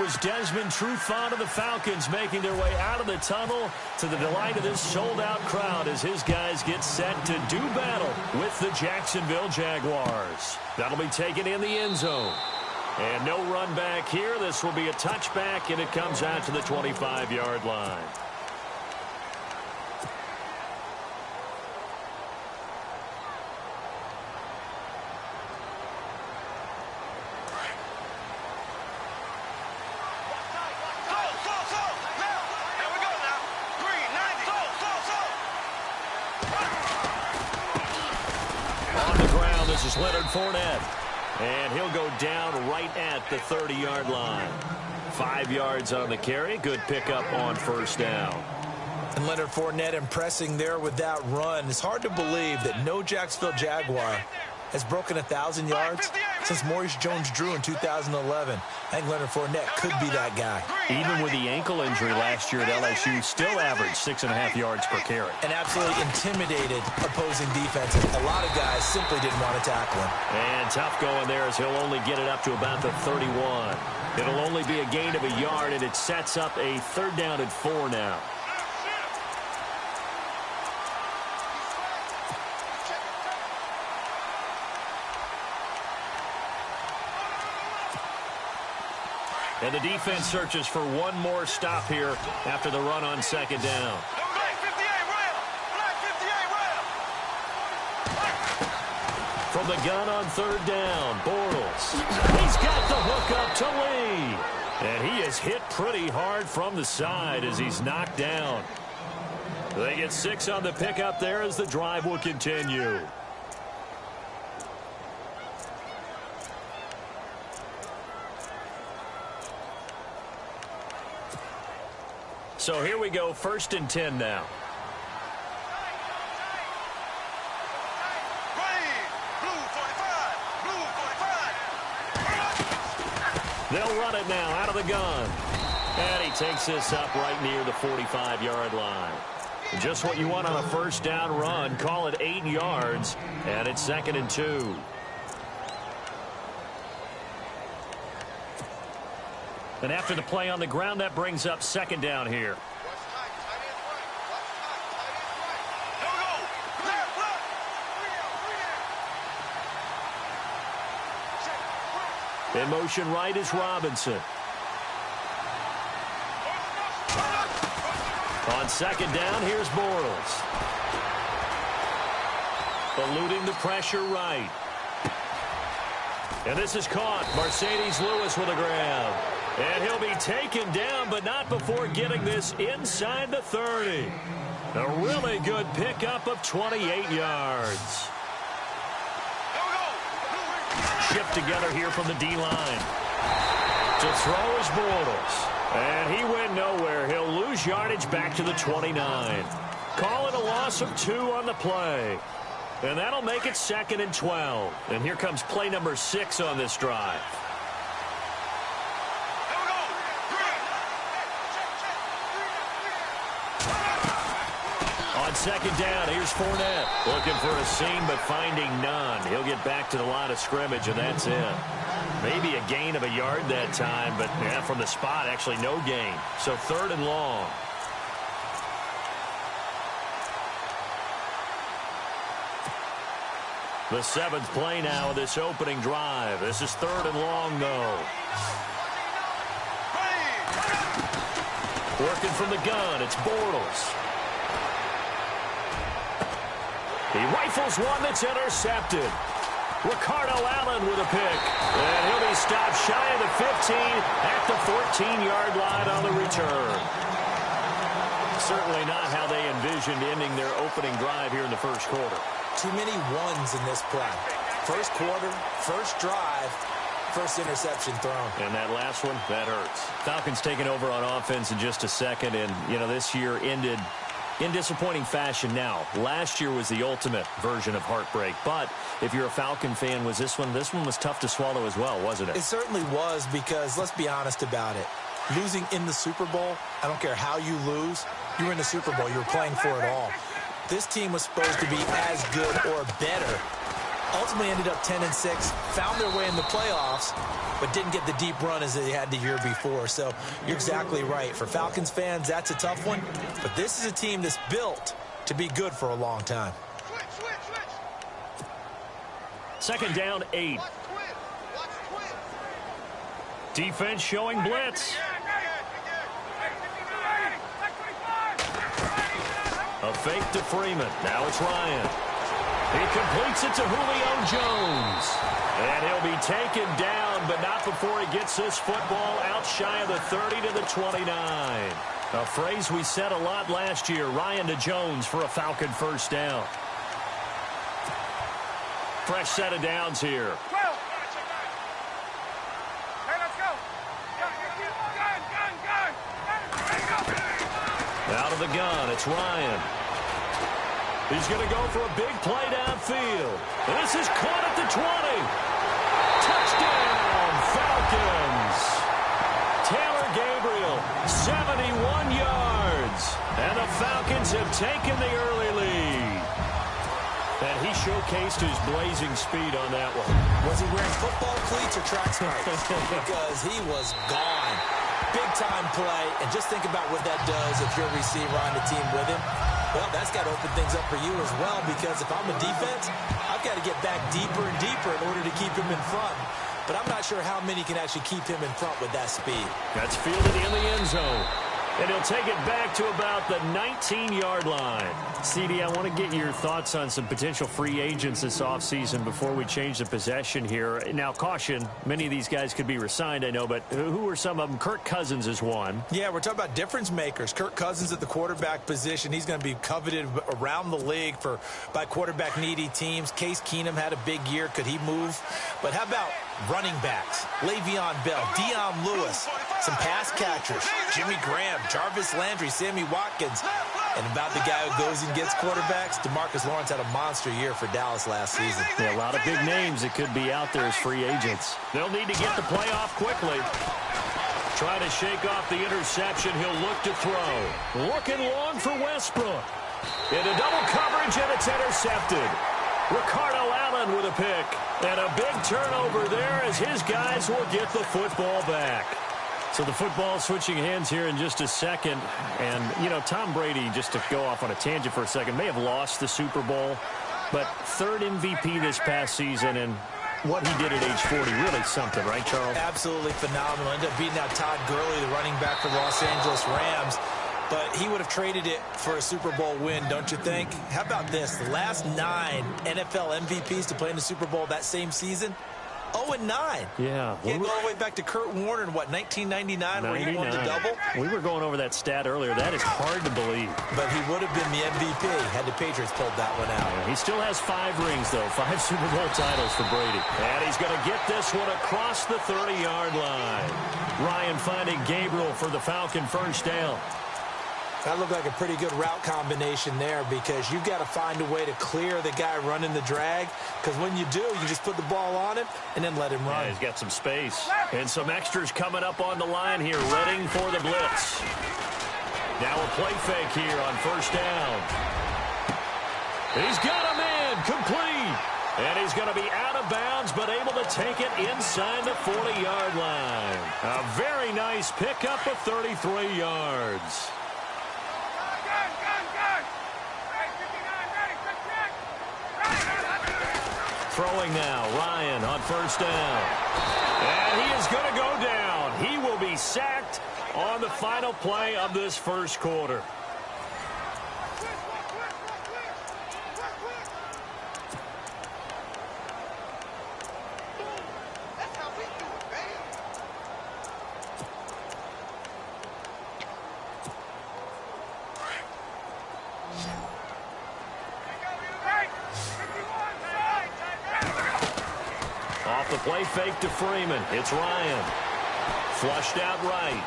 was Desmond Trufant of the Falcons making their way out of the tunnel to the delight of this sold-out crowd as his guys get set to do battle with the Jacksonville Jaguars. That'll be taken in the end zone. And no run back here. This will be a touchback, and it comes out to the 25-yard line. This is Leonard Fournette, and he'll go down right at the 30-yard line. 5 yards on the carry. Good pickup on first down. And Leonard Fournette impressing there with that run. It's hard to believe that no Jacksonville Jaguar has broken 1,000 yards since Maurice Jones-Drew in 2011. I think Leonard Fournette could be that guy. Even with the ankle injury last year at LSU, still averaged 6.5 yards per carry. And absolutely intimidated opposing defenses. A lot of guys simply didn't want to tackle him. And tough going there as he'll only get it up to about the 31. It'll only be a gain of a yard, and it sets up a 3rd down and 4 now. And the defense searches for one more stop here after the run on 2nd down. From the gun on 3rd down, Bortles. He's got the hook up to Lee. And he is hit pretty hard from the side as he's knocked down. They get 6 on the pickup there as the drive will continue. So here we go, 1st and 10 now. They'll run it now out of the gun. And he takes this up right near the 45-yard line. Just what you want on a 1st down run. Call it 8 yards, and it's 2nd and 2. And after the play on the ground, that brings up 2nd down here. In motion right is Robinson. On 2nd down, here's Bortles. Eluding the pressure right. And this is caught. Mercedes Lewis with a grab. And he'll be taken down, but not before getting this inside the 30. A really good pickup of 28 yards. Shift together here from the D-line. To throw is Bortles. And he went nowhere. He'll lose yardage back to the 29. Call it a loss of 2 on the play. And that'll make it 2nd and 12. And here comes play number 6 on this drive. On 2nd down, here's Fournette. Looking for a seam, but finding none. He'll get back to the line of scrimmage, and that's it. Maybe a gain of a yard that time, but yeah, from the spot, actually no gain. So 3rd and long. The 7th play now of this opening drive. This is 3rd and long, though. Working from the gun, it's Bortles. He rifles one that's intercepted. Ricardo Allen with a pick. And he'll be stopped shy of the 15 at the 14-yard line on the return. Certainly not how they envisioned ending their opening drive here in the 1st quarter. Too many ones in this play. 1st quarter, 1st drive, 1st interception thrown. And that last one, that hurts. Falcons taking over on offense in just a second. And, you know, this year ended in disappointing fashion now. Last year was the ultimate version of heartbreak. But if you're a Falcon fan, was this one was tough to swallow as well, wasn't it? It certainly was, because let's be honest about it. Losing in the Super Bowl, I don't care how you lose, you were in the Super Bowl. You were playing for it all. This team was supposed to be as good or better ultimately ended up 10-6, found their way in the playoffs, but didn't get the deep run as they had the year before. So you're exactly right. For Falcons fans, that's a tough one. But this is a team that's built to be good for a long time. Second down, 8. Defense showing blitz. A fake to Freeman. Now it's Ryan. He completes it to Julio Jones. And he'll be taken down, but not before he gets this football out shy of the 30 to the 29. A phrase we said a lot last year, Ryan to Jones for a Falcon first down. Fresh set of downs here. Out of the gun, it's Ryan. He's going to go for a big play downfield. And this is caught at the 20. Touchdown, Falcons. Taylor Gabriel, 71 yards. And the Falcons have taken the early lead. And he showcased his blazing speed on that one. Was he wearing football cleats or track spikes? Because he was gone. Big-time play, and just think about what that does if you're a receiver on the team with him. Well, that's got to open things up for you as well, because if I'm a defense, I've got to get back deeper and deeper in order to keep him in front. But I'm not sure how many can actually keep him in front with that speed. That's fielded in the end zone. And he'll take it back to about the 19-yard line. CD, I want to get your thoughts on some potential free agents this offseason before we change the possession here. Now, caution, many of these guys could be re-signed, I know, but who are some of them? Kirk Cousins is one. Yeah, we're talking about difference makers. Kirk Cousins at the quarterback position. He's going to be coveted around the league by quarterback-needy teams. Case Keenum had a big year. Could he move? But how about running backs? Le'Veon Bell, Dion Lewis, some pass catchers, Jimmy Graham, Jarvis Landry, Sammy Watkins, and about the guy who goes and gets quarterbacks, DeMarcus Lawrence had a monster year for Dallas last season. Yeah, a lot of big names that could be out there as free agents. They'll need to get the play off quickly. Trying to shake off the interception. He'll look to throw. Looking long for Westbrook. Into double coverage, and it's intercepted. Ricardo Allen with a pick. And a big turnover there as his guys will get the football back. So the football switching hands here in just a second. And, you know, Tom Brady, just to go off on a tangent for a second, may have lost the Super Bowl. But third MVP this past season, and what he did at age 40, really something, right, Charles? Absolutely phenomenal. Ended up beating out Todd Gurley, the running back for the Los Angeles Rams. But he would have traded it for a Super Bowl win, don't you think? How about this? The last 9 NFL MVPs to play in the Super Bowl that same season, 0-9. Yeah. You go all the way back to Kurt Warner in, what, 1999, where he won the double? We were going over that stat earlier. That is hard to believe. But he would have been the MVP had the Patriots pulled that one out. Yeah, he still has 5 rings, though. 5 Super Bowl titles for Brady. And he's going to get this one across the 30-yard line. Ryan finding Gabriel for the Falcon first down. That looked like a pretty good route combination there, because you've got to find a way to clear the guy running the drag, because when you do, you just put the ball on him and then let him run. Yeah, he's got some space. And some extras coming up on the line here, readying for the blitz. Now a play fake here on first down. He's got a man complete. And he's going to be out of bounds, but able to take it inside the 40-yard line. A very nice pickup of 33 yards. Throwing now, Ryan on first down. And he is going to go down. He will be sacked on the final play of this first quarter. Off the play fake to Freeman. It's Ryan. Flushed out right.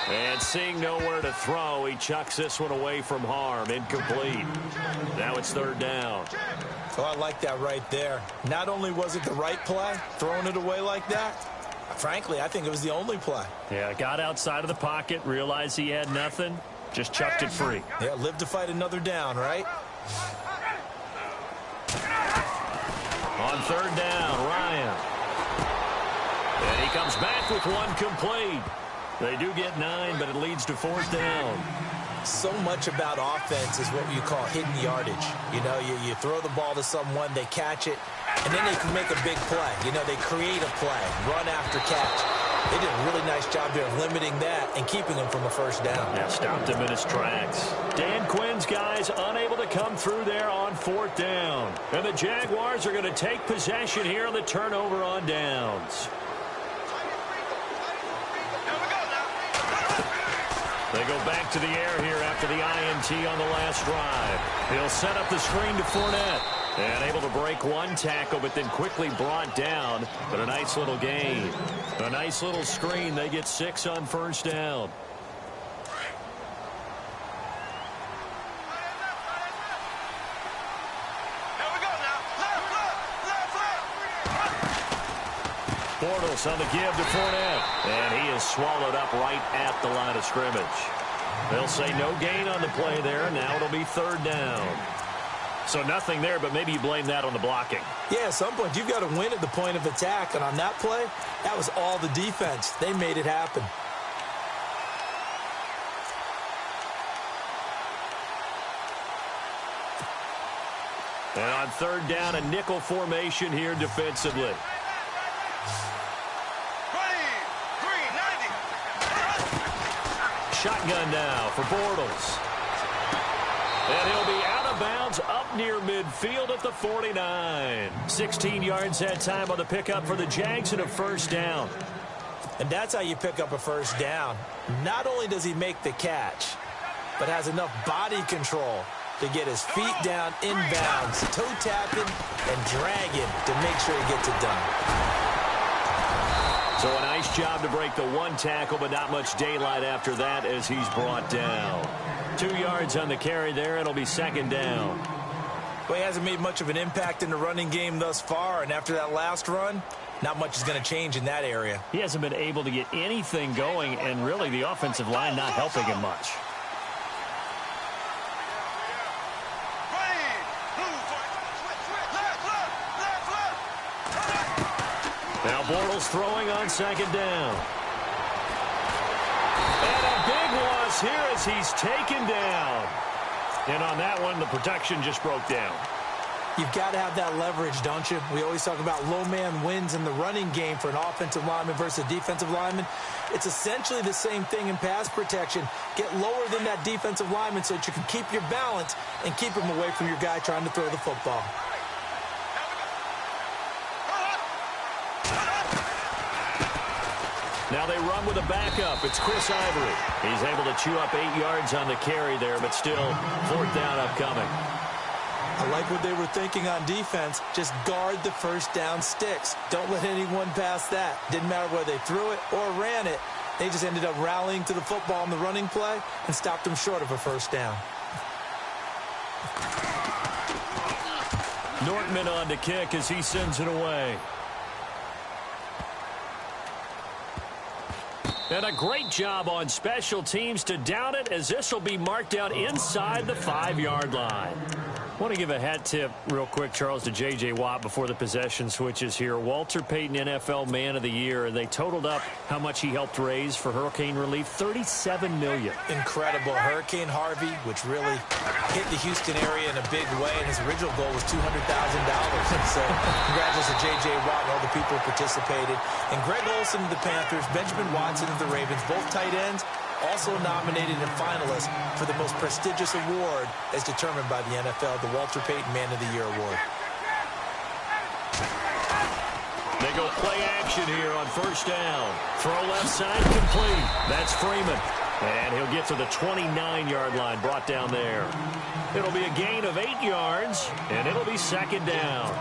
And seeing nowhere to throw, he chucks this one away from harm. Incomplete. Now it's third down. Oh, I like that right there. Not only was it the right play, throwing it away like that, frankly, I think it was the only play. Yeah, got outside of the pocket, realized he had nothing, just chucked it free. Yeah, live to fight another down, right? On third down, Ryan. And he comes back with one complete. They do get 9, but it leads to fourth down. So much about offense is what you call hidden yardage. You know, you throw the ball to someone, they catch it, and then they can make a big play. You know, they create a play, run after catch. They did a really nice job there of limiting that and keeping him from a first down. Yeah, stopped him in his tracks. Dan Quinn's guys unable to come through there on fourth down. And the Jaguars are going to take possession here on the turnover on downs. They go back to the air here after the INT on the last drive. He'll set up the screen to Fournette. And able to break one tackle, but then quickly brought down. But a nice little gain. A nice little screen. They get 6 on first down. Bortles on the give to Fournette. And he is swallowed up right at the line of scrimmage. They'll say no gain on the play there. Now it'll be third down. So nothing there, but maybe you blame that on the blocking. Yeah, at some point you've got to win at the point of attack. And on that play, that was all the defense. They made it happen. And on third down, a nickel formation here defensively. Shotgun now for Bortles. And he'll be out of bounds up near midfield at the 49. 16 yards that time on the pickup for the Jags and a first down. And that's how you pick up a first down. Not only does he make the catch, but has enough body control to get his feet down inbounds, toe tapping and dragging to make sure he gets it done. So a nice job to break the one tackle, but not much daylight after that as he's brought down. 2 yards on the carry there. It'll be second down. Well, he hasn't made much of an impact in the running game thus far, and after that last run, not much is going to change in that area. He hasn't been able to get anything going, and really the offensive line not helping him much. Now Bortles throwing on second down. And a big loss here as he's taken down. And on that one, the protection just broke down. You've got to have that leverage, don't you? We always talk about low man wins in the running game for an offensive lineman versus a defensive lineman. It's essentially the same thing in pass protection. Get lower than that defensive lineman so that you can keep your balance and keep him away from your guy trying to throw the football. Now they run with a backup. It's Chris Ivory. He's able to chew up 8 yards on the carry there, but still fourth down upcoming. I like what they were thinking on defense. Just guard the first down sticks. Don't let anyone pass that. Didn't matter whether they threw it or ran it. They just ended up rallying to the football in the running play and stopped them short of a first down. Nortman on to kick as he sends it away. And a great job on special teams to down it, as this will be marked out inside the 5-yard line. I want to give a hat tip real quick, Charles, to J.J. Watt before the possession switches here. Walter Payton NFL Man of the Year. They totaled up how much he helped raise for hurricane relief, $37 million. Incredible. Hurricane Harvey, which really hit the Houston area in a big way, and his original goal was $200,000. So congratulations to J.J. Watt and all the people who participated. And Greg Olsen of the Panthers, Benjamin Watson of the Ravens, both tight ends, also nominated and finalists for the most prestigious award as determined by the NFL, the Walter Payton Man of the Year Award. They go play action here on first down. Throw left side complete. That's Freeman. And he'll get to the 29-yard line, brought down there. It'll be a gain of 8 yards, and it'll be second down.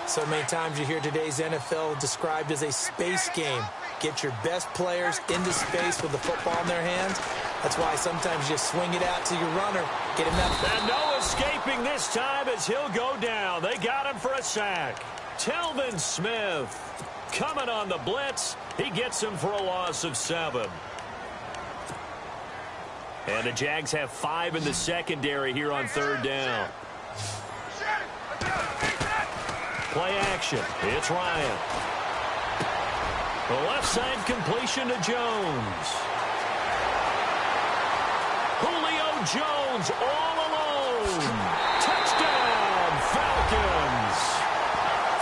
So many times you hear today's NFL described as a space game. Get your best players into space with the football in their hands. That's why sometimes you swing it out to your runner. Get him that. And no escaping this time as he'll go down. They got him for a sack. Telvin Smith coming on the blitz. He gets him for a loss of 7. And the Jags have 5 in the secondary here on third down. play action. It's Ryan. The left side completion to Jones. Julio Jones all alone. Touchdown, Falcons.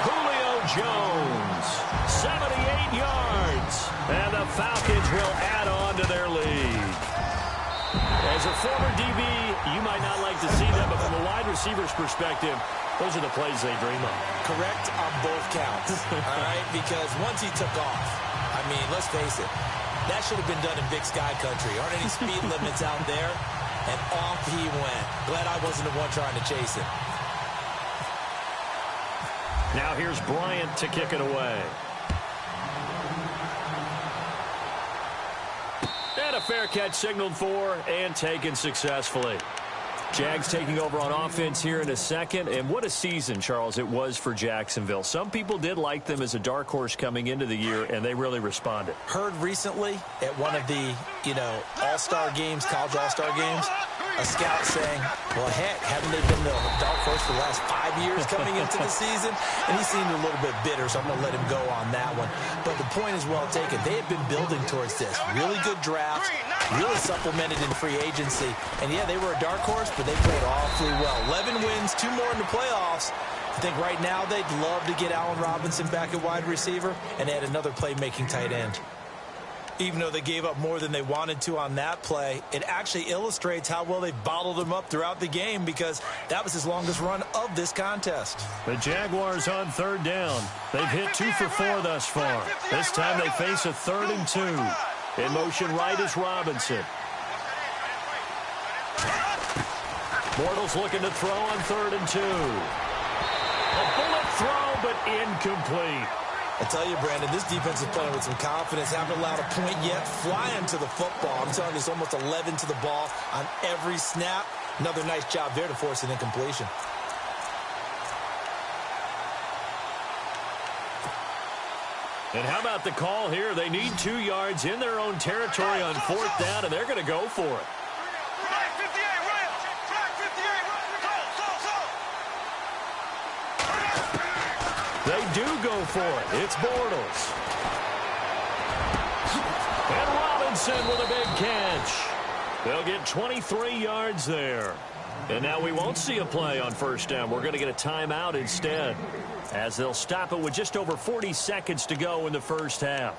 Julio Jones, 78 yards. And the Falcons will add on to their lead. As a former DB, you might not like to see them, but from a wide receiver's perspective, those are the plays they dream of. Correct on both counts, all right? Because once he took off, I mean, let's face it, that should have been done in Big Sky Country. Aren't any speed limits out there? And off he went. Glad I wasn't the one trying to chase him. Now here's Bryant to kick it away. And a fair catch signaled for and taken successfully. Jags taking over on offense here in a second. And what a season, Charles, it was for Jacksonville. Some people did like them as a dark horse coming into the year, and they really responded. Heard recently at one of the, all-star games, college all-star games, a scout saying, well, heck, haven't they been the dark horse for the last 5 years coming into the season? And he seemed a little bit bitter, so I'm going to let him go on that one. But the point is well taken. They have been building towards this. Really good drafts, really supplemented in free agency. And, yeah, they were a dark horse, but they played awfully well. 11 wins, 2 more in the playoffs. I think right now they'd love to get Allen Robinson back at wide receiver and add another playmaking tight end. Even though they gave up more than they wanted to on that play, it actually illustrates how well they've bottled them up throughout the game because that was his longest run of this contest. The Jaguars on third down. They've hit 2 for 4 thus far. This time they face a 3rd and 2. In motion right is Robinson. Bortles looking to throw on 3rd and 2. A bullet throw, but incomplete. I tell you, Brandon, this defense is playing with some confidence. Haven't allowed a point yet. Flying to the football. I'm telling you, it's almost 11 to the ball on every snap. Another nice job there to force an incompletion. And how about the call here? They need 2 yards in their own territory on 4th down, and they're going to go for it. They do go for it. It's Bortles. And Robinson with a big catch. They'll get 23 yards there. And now we won't see a play on 1st down. We're going to get a timeout instead, as they'll stop it with just over 40 seconds to go in the 1st half.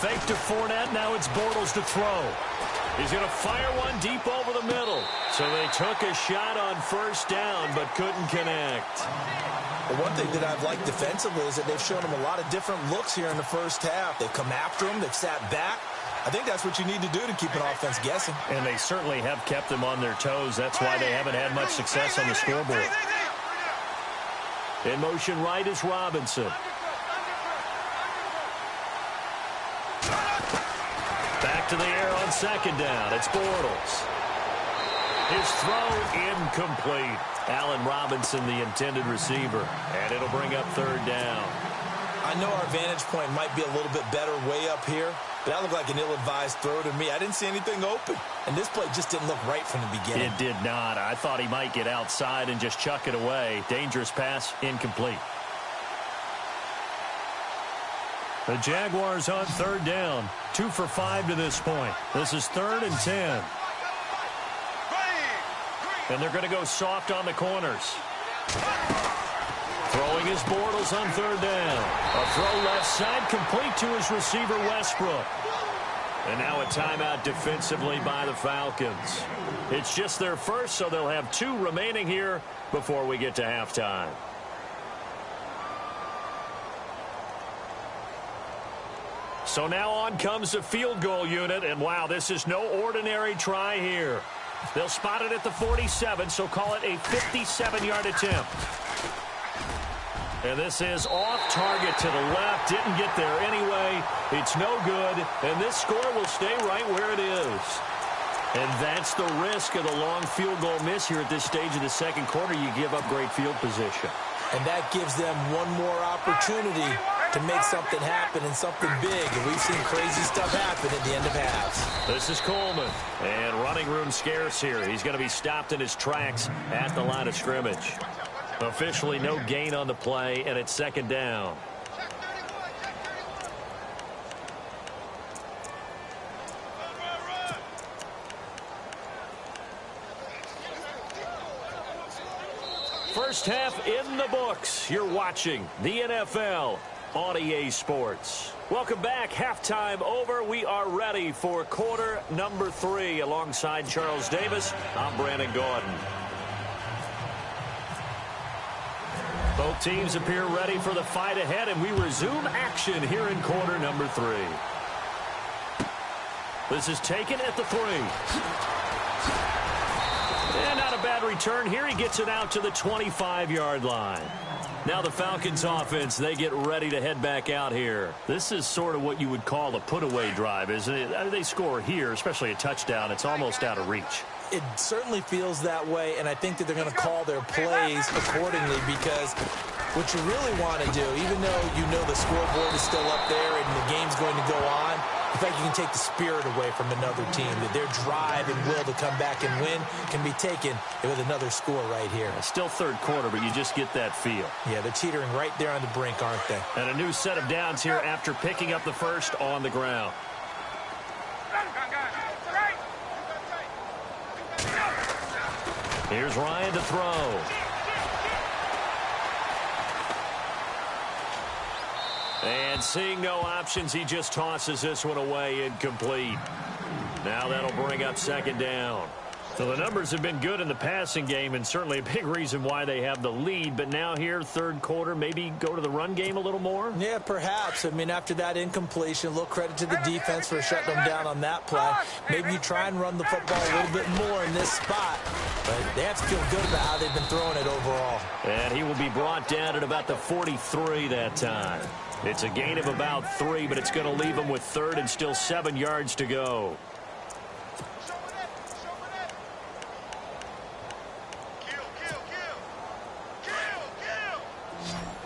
Fake to Fournette. Now it's Bortles to throw. He's going to fire one deep over the middle. So they took a shot on 1st down, but couldn't connect. Well, one thing that I've liked defensively is that they've shown him a lot of different looks here in the 1st half. They've come after him. They've sat back. I think that's what you need to do to keep an offense guessing. And they certainly have kept them on their toes. That's why they haven't had much success on the scoreboard. In motion right is Robinson. Back to the air on 2nd down. It's Bortles. His throw incomplete. Allen Robinson, the intended receiver. And it'll bring up 3rd down. I know our vantage point might be a little bit better way up here, but that looked like an ill-advised throw to me. I didn't see anything open. And this play just didn't look right from the beginning. It did not. I thought he might get outside and just chuck it away. Dangerous pass, incomplete. The Jaguars on 3rd down. 2 for 5 to this point. This is 3rd and 10. And they're going to go soft on the corners. Throwing his Bortles on 3rd down. A throw left side, complete to his receiver, Westbrook. And now a timeout defensively by the Falcons. It's just their first, so they'll have 2 remaining here before we get to halftime. So now on comes the field goal unit, and wow, this is no ordinary try here. They'll spot it at the 47, so call it a 57-yard attempt. And this is off target to the left. Didn't get there anyway. It's no good. And this score will stay right where it is. And that's the risk of the long field goal miss here at this stage of the second quarter. You give up great field position. And that gives them one more opportunity to make something happen and something big. And we've seen crazy stuff happen at the end of halves. This is Coleman. And running room scarce here. He's going to be stopped in his tracks at the line of scrimmage. Officially no gain on the play, and it's second down. First half in the books. You're watching the NFL on EA Sports. Welcome back. Halftime over. We are ready for quarter number 3. Alongside Charles Davis, I'm Brandon Gaudin. Both teams appear ready for the fight ahead, and we resume action here in quarter number 3. This is taken at the 3. And not a bad return here. He gets it out to the 25-yard line. Now the Falcons offense, they get ready to head back out here. This is sort of what you would call a put-away drive, isn't it? They score here, especially a touchdown. It's almost out of reach. It certainly feels that way, and I think that they're going to call their plays accordingly, because what you really want to do, even though you know the scoreboard is still up there and the game's going to go on, in fact, you can take the spirit away from another team, that their drive and will to come back and win can be taken with another score right here. Still third quarter, but you just get that feel. Yeah, they're teetering right there on the brink, aren't they? And a new set of downs here after picking up the first on the ground. Here's Ryan to throw. And seeing no options, he just tosses this one away incomplete. Now that'll bring up second down. So the numbers have been good in the passing game, and certainly a big reason why they have the lead. But now here, third quarter, maybe go to the run game a little more? Yeah, perhaps. I mean, after that incompletion, a little credit to the defense for shutting them down on that play. Maybe you try and run the football a little bit more in this spot. But they have to feel good about how they've been throwing it overall. And he will be brought down at about the 43 that time. It's a gain of about 3, but it's going to leave him with third and still 7 yards to go.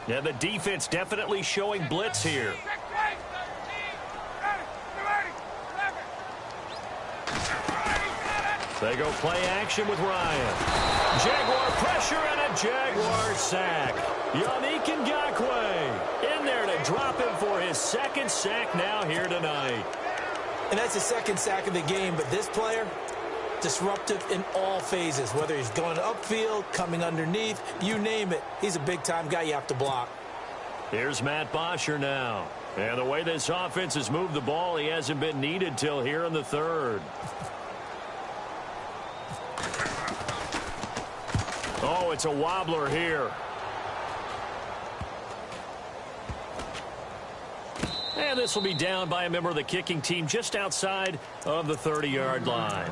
Now the defense definitely showing blitz here. They go play action with Ryan. Jaguar pressure and a Jaguar sack. Yannick Ngakoue in there to drop him for his second sack now here tonight. And that's the second sack of the game, but this player, disruptive in all phases, whether he's going upfield, coming underneath, you name it. He's a big-time guy you have to block. Here's Matt Bosher now. And the way this offense has moved the ball, he hasn't been needed till here in the third. Oh, it's a wobbler here. And this will be down by a member of the kicking team just outside of the 30-yard line.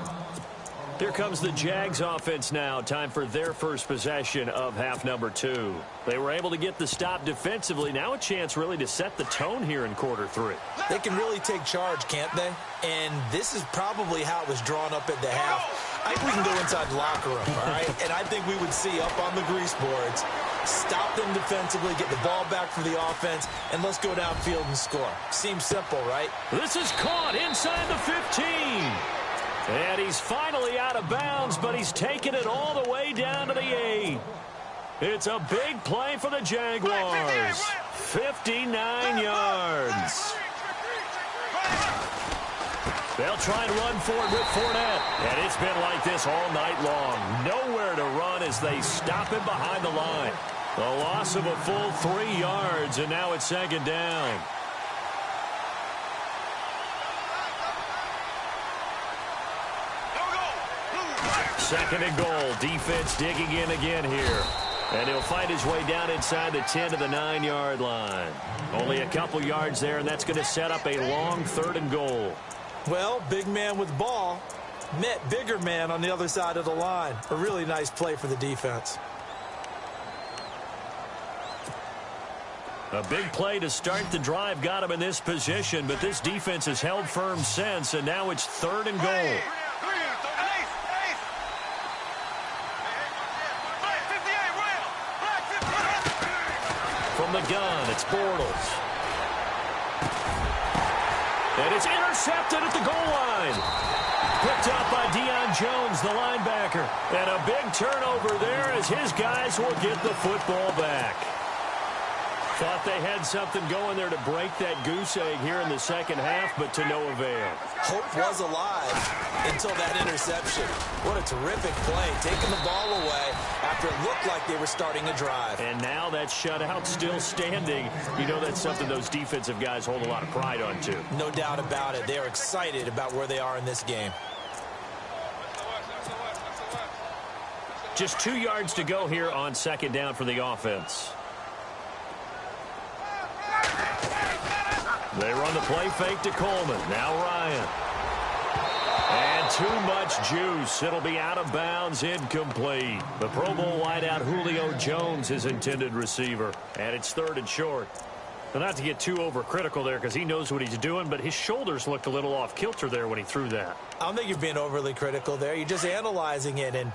Here comes the Jags offense now. Time for their first possession of half number 2. They were able to get the stop defensively. Now a chance really to set the tone here in quarter 3. They can really take charge, can't they? And this is probably how it was drawn up at the half. I think we can go inside the locker room, all right? And I think we would see up on the grease boards, stop them defensively, get the ball back for the offense, and let's go downfield and score. Seems simple, right? This is caught inside the 15. And he's finally out of bounds, but he's taken it all the way down to the 8. It's a big play for the Jaguars. 59 yards. They'll try and run for it with Fournette. And it's been like this all night long. Nowhere to run as they stop him behind the line. A loss of a full 3 yards, and now it's second down. Second and goal. Defense digging in again here. And he'll find his way down inside the 10 to the 9-yard line. Only a couple yards there, and that's going to set up a long third and goal. Well, big man with ball met bigger man on the other side of the line. A really nice play for the defense. A big play to start the drive got him in this position, but this defense has held firm since, and now it's 3rd and goal. From the gun, it's Bortles. And it's intercepted at the goal line. Picked up by Deion Jones, the linebacker. And a big turnover there as his guys will get the football back. Thought they had something going there to break that goose egg here in the second half, but to no avail. Hope was alive until that interception. What a terrific play, taking the ball away after it looked like they were starting a drive. And now that shutout still standing. You know that's something those defensive guys hold a lot of pride on, too. No doubt about it. They're excited about where they are in this game. Just 2 yards to go here on 2nd down for the offense. They run the play fake to Coleman. Now Ryan. And too much juice. It'll be out of bounds, incomplete. The Pro Bowl wideout Julio Jones, his intended receiver. And it's 3rd and short. Now, not to get too overcritical there because he knows what he's doing, but his shoulders looked a little off kilter there when he threw that. I don't think you're being overly critical there. You're just analyzing it, and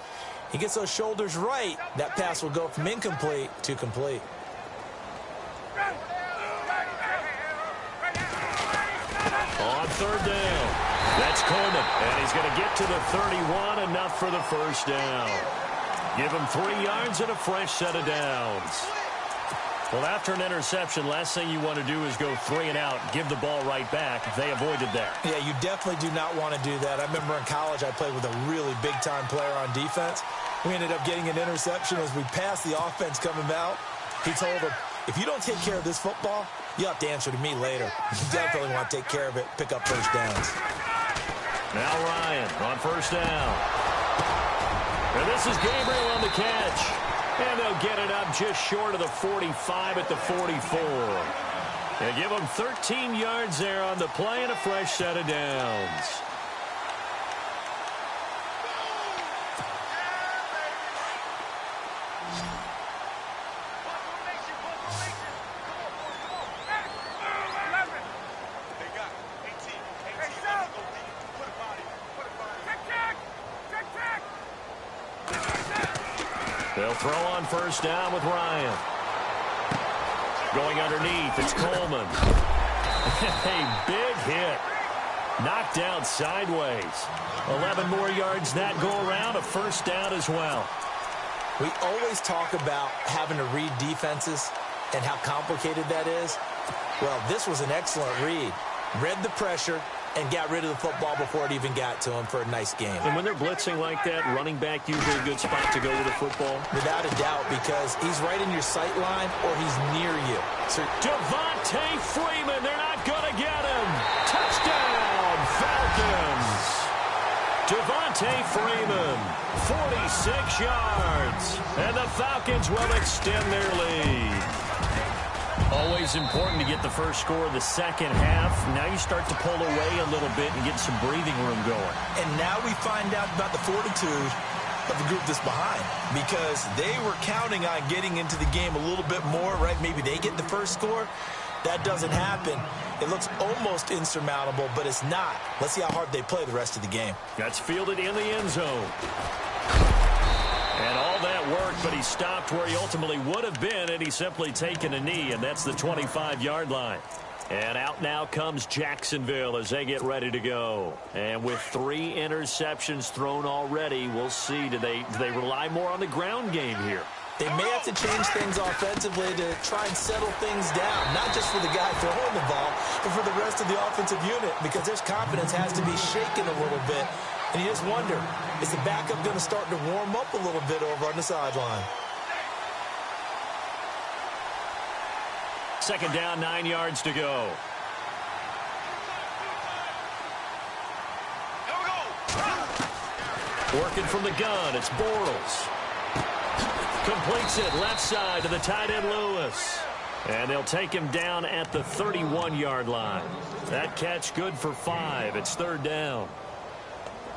he gets those shoulders right. That pass will go from incomplete to complete. On 3rd down, that's Coleman, and he's going to get to the 31, enough for the first down. Give him 3 yards and a fresh set of downs. Well, after an interception, last thing you want to do is go 3 and out, give the ball right back. They avoided that. Yeah, you definitely do not want to do that. I remember in college I played with a really big-time player on defense. We ended up getting an interception as we passed the offense coming out. He told him, if you don't take care of this football, you have to answer to me later. You definitely want to take care of it, pick up first downs. Now Ryan on 1st down. And this is Gabriel on the catch. And they'll get it up just short of the 45 at the 44. And give them 13 yards there on the play and a fresh set of downs. They'll throw on 1st down with Ryan. Going underneath, it's Coleman. A big hit. Knocked down sideways. 11 more yards that go around, a first down as well. We always talk about having to read defenses and how complicated that is. Well, this was an excellent read. Read the pressure and got rid of the football before it even got to him for a nice game. And when they're blitzing like that, running back usually a good spot to go with the football? Without a doubt, because he's right in your sight line or he's near you. So Devontae Freeman, they're not going to get him. Touchdown, Falcons. Devontae Freeman, 46 yards. And the Falcons will extend their lead. Always important to get the first score of the second half. Now you start to pull away a little bit and get some breathing room going. And now we find out about the fortitude of the group that's behind, because they were counting on getting into the game a little bit more, right? Maybe they get the first score. That doesn't happen. It looks almost insurmountable, but it's not. Let's see how hard they play the rest of the game. That's fielded in the end zone. And all that worked, but he stopped where he ultimately would have been, and he's simply taken a knee, and that's the 25-yard line. And out now comes Jacksonville as they get ready to go. And with 3 interceptions thrown already, we'll see. Do they rely more on the ground game here? They may have to change things offensively to try and settle things down, not just for the guy throwing the ball, but for the rest of the offensive unit, because their confidence has to be shaken a little bit. And you just wonder, is the backup going to start to warm up a little bit over on the sideline? 2nd down, 9 yards to go. Working from the gun, it's Bortles. Completes it left side to the tight end Lewis. And they'll take him down at the 31-yard line. That catch good for 5. It's 3rd down.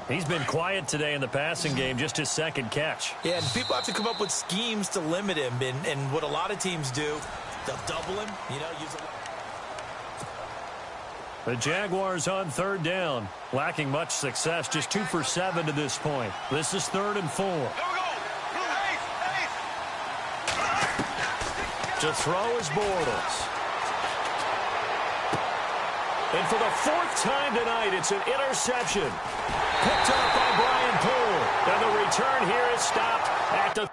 He's been quiet today in the passing game, just his 2nd catch. Yeah, and people have to come up with schemes to limit him. And what a lot of teams do They'll double him, use a... The Jaguars on third down, lacking much success, just 2 for 7 to this point. This is 3rd and 4. To throw is Bortles. And for the 4th time tonight, it's an interception. Picked up by Brian Poole. And the return here is stopped at the